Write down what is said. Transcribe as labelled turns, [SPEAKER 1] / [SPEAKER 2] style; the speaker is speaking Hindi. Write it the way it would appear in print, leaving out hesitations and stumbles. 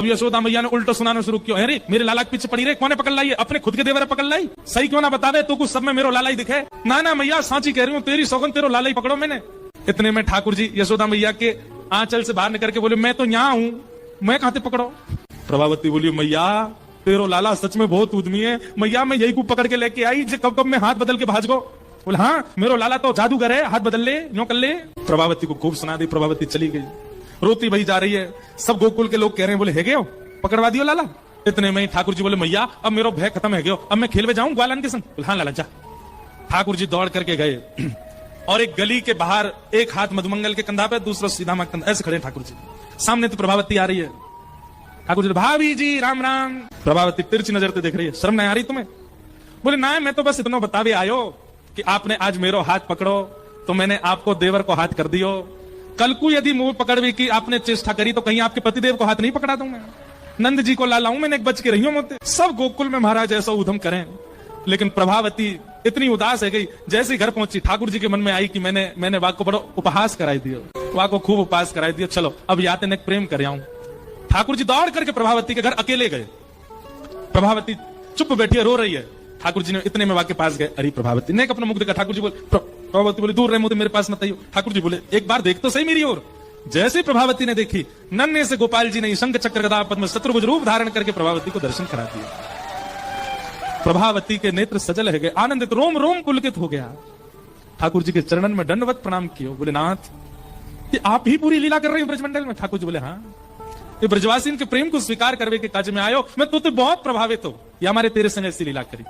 [SPEAKER 1] अब यशोदा मैया ने उल्टा सुनाना शुरू किया, अरे मेरे लाला के पीछे पड़ी रे, कौन पकड़ लाई? अपने खुद के देवर पकड़ लाई? सही क्यों ना बतावे, तो कुछ सब में मेरो लाला ही दिखे। ना ना मैया सांची कह रही हूँ, तेरी सौगन तेरो लाला ही पकड़ो मैंने। इतने में ठाकुर जी यशोदा मैया के आंचल से बाहर निकल के बोले, मैं तो यहाँ हूँ, मैं कहाँ से पकड़ो? प्रभावती बोली, मैया तेरो लाला सच में बहुत उद्यमी है मैया, मैं यही को पकड़ के लेके आई जे कब कब मैं हाथ बदल के भाज गो। बोले हाँ मेरो लाला तो जादूगर है, हाथ बदल ले यूं कर ले। प्रभावती को खूब सुना दी, प्रभावती चली गई, रोती भई जा रही है। सब गोकुल के लोग कह रहे हैं, बोले है गयो पकड़वा दियो लाला। इतने में ठाकुर जी बोले, मैया अब मेरो भय खत्म है गयो, अब मैं खेलवे जाऊं ग्वालन के संग? बोले हाँ लाला जा। ठाकुर जी दौड़ करके गए और एक गली के बाहर एक हाथ मधुमंगल के कंधा पे, दूसरा सीधा मां कंधा, ऐसे खड़े ठाकुर जी। सामने तो प्रभावती आ रही है। ठाकुर जी, भाभी जी राम राम। प्रभावती तिरछी नजर से देख रही है, शर्म नहीं आ रही तुम्हें? बोले ना मैं तो बस इतना बतावे आयो कि आपने आज मेरो हाथ पकड़ो तो मैंने आपको देवर को हाथ कर दियो। कल को यदि मुंह पकड़वी की आपने चेष्टा करी तो कहीं आपके पतिदेव को हाथ नहीं पकड़ा दूंगा। नंद जी को लालाऊं मैंने, एक बच के रही हूं मोते। सब गोकुल में महाराज ऐसा उधम करें, लेकिन प्रभावती इतनी उदास है गई। जैसे ही घर पहुंची ठाकुर जी के मन में आई कि मैंने वाक को बड़ो उपहास कराई दियो, वाक को खूब उपहास कराई दियो, चलो अब याते ने प्रेम कर आऊं। ठाकुर जी दौड़ करके प्रभावती के घर अकेले गए। प्रभावती चुप बैठी है, रो रही है। ठाकुर जी ने इतने में वाके पास गए, अरे प्रभावती ने अपना मुख देखा। ठाकुर जी बोले, प्रभावती बोले दूर रहे मुझे, मेरे पास मत आइयो। ठाकुर जी बोले एक बार देख तो सही मेरी ओर। जैसे प्रभावती ने देखी, नन्हे से गोपाल जी ने शंख चक्र गदा पद्म शत्रुभुज रूप धारण करके प्रभावती को दर्शन करा दिया। प्रभावती के नेत्र सजल है गए, आनंदित, रोम रोम पुलकित हो गया। ठाकुर जी के चरणन में दंडवत प्रणाम किया। बोले नाथ ये आप ही पूरी लीला कर रहे हो ब्रजमंडल में? ठाकुर जी बोले हाँ, ये ब्रजवासी के प्रेम को स्वीकार करवे के काज में आयो, मैं तो बहुत प्रभावित हो, ये हमारे तेरे संग ऐसी लीला करी।